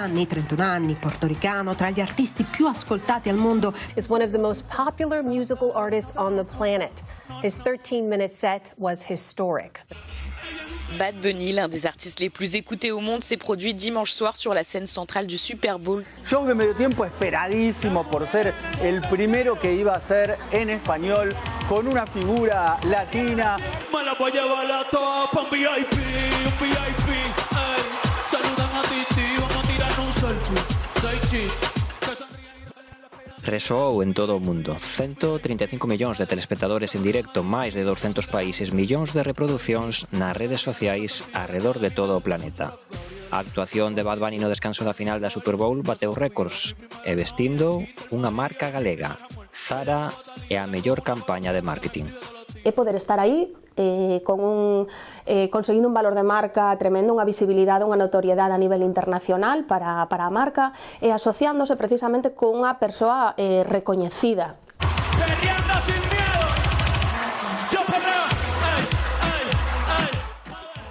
anni, 31 anni, portoricano, tra gli artisti più ascoltati al mondo. Is one of the most popular musical artists on the planet. His 13-minute set was historic. Bad Bunny, l'un des artistes les plus écoutés au monde, s'est produit dimanche soir sur la scène centrale du Super Bowl. Show de medio tiempo esperadísimo por ser el primero que iba a ser en español con una figura latina. Me la voy a llevar a todas pa' un VIP, ey. Saludan a Titi, vamos a tirar un selfie. Say cheese. Resoou en todo o mundo. 135 millóns de telespectadores en directo, máis de 200 países, millóns de reproduccións nas redes sociais arredor de todo o planeta. A actuación de Bad Bunny no descanso da final da Super Bowl bateu récords e vestindo unha marca galega. Zara é a mellor campaña de marketing. É poder estar aí conseguindo un valor de marca tremendo, unha visibilidade, unha notoriedade a nivel internacional para a marca e asociándose precisamente con unha persoa recoñecida.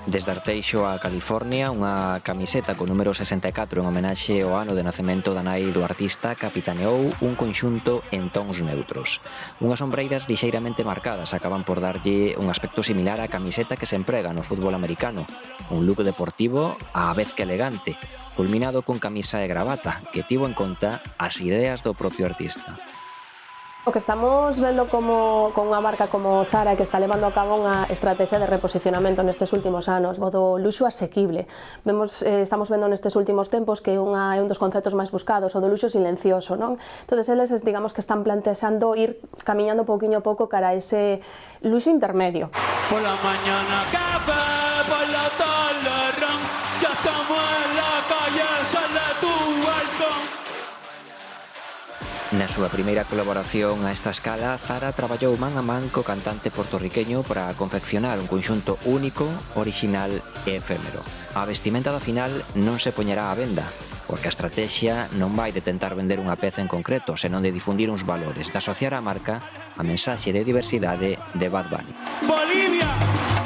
Desde Arteixo a California, unha camiseta con número 64 en homenaxe ao ano de nacemento da nai do artista capitaneou un conxunto en tons neutros. Unhas ombreiras lixeiramente marcadas acaban por darlle un aspecto similar á camiseta que se emprega no fútbol americano, un look deportivo á vez que elegante, culminado con camisa e gravata, que tivo en conta as ideas do propio artista. O que estamos vendo con unha marca como Zara que está levando a cabo unha estrategia de reposicionamento nestes últimos anos, o do luxo asequible. Estamos vendo nestes últimos tempos que é un dos conceptos máis buscados, o do luxo silencioso, non? Entonces, eles, digamos que están plantexando ir camiñando pouquiño a pouco cara a ese luxo intermedio. Por la mañana café, por la tarde ron, ya estamos en la calle, sal de tu balcón. Na súa primeira colaboración a esta escala, Zara traballou man a man co cantante portorriqueño para confeccionar un conxunto único, orixinal e efémero. A vestimenta da final non se poñerá á venda, porque a estratexia non vai de tentar vender unha peza en concreto, senón de difundir uns valores, de asociar á marca a mensaxe de diversidade de Bad Bunny. Bolivia,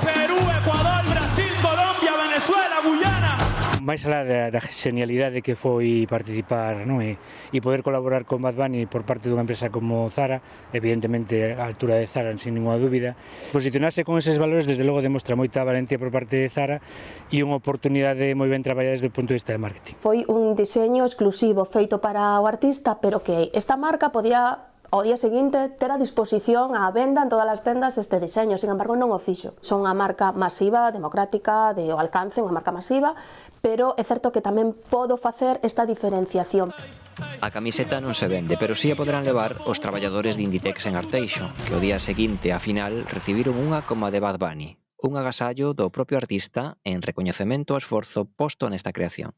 Perú, Ecuador, Brasil, Colombia, Venezuela, Guyana. Máis alá da genialidade que foi participar, non? E poder colaborar con Bad Bunny por parte dunha empresa como Zara, evidentemente a altura de Zara, sin ninguna dúbida. Posicionarse con eses valores, desde logo, demostra moita valentía por parte de Zara e unha oportunidade moi ben traballada desde o punto de vista de marketing. Foi un diseño exclusivo feito para o artista, pero que esta marca podía ao día seguinte ter a disposición á venda en todas as tendas este diseño, sin embargo non o fixo. Son unha marca masiva, democrática, de alcance, unha marca masiva, pero é certo que tamén podo facer esta diferenciación. A camiseta non se vende, pero si a poderán levar os traballadores de Inditex en Arteixo, que o día seguinte, á final, recibiron unha coma de Bad Bunny, un agasallo do propio artista en recoñecemento ao esforzo posto nesta creación.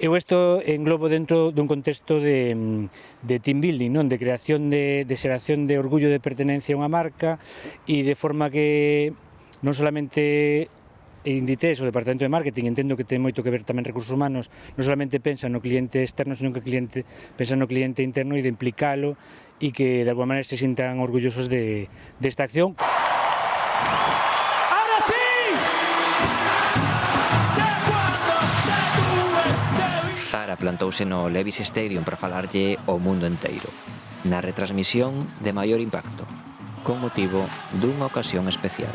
Eu isto englobo dentro dun contexto de team building, non? De creación de xeración de orgullo de pertenencia a unha marca e de forma que non solamente Inditex, o Departamento de Marketing, entendo que ten moito que ver tamén recursos humanos, non solamente pensa no cliente externo, senón que pensa no cliente interno e de implicalo e que de alguma maneira se sintan orgullosos desta acción. Zara plantouse no Levi's Stadium para falarlle ao mundo enteiro, na retransmisión de maior impacto, con motivo dunha ocasión especial.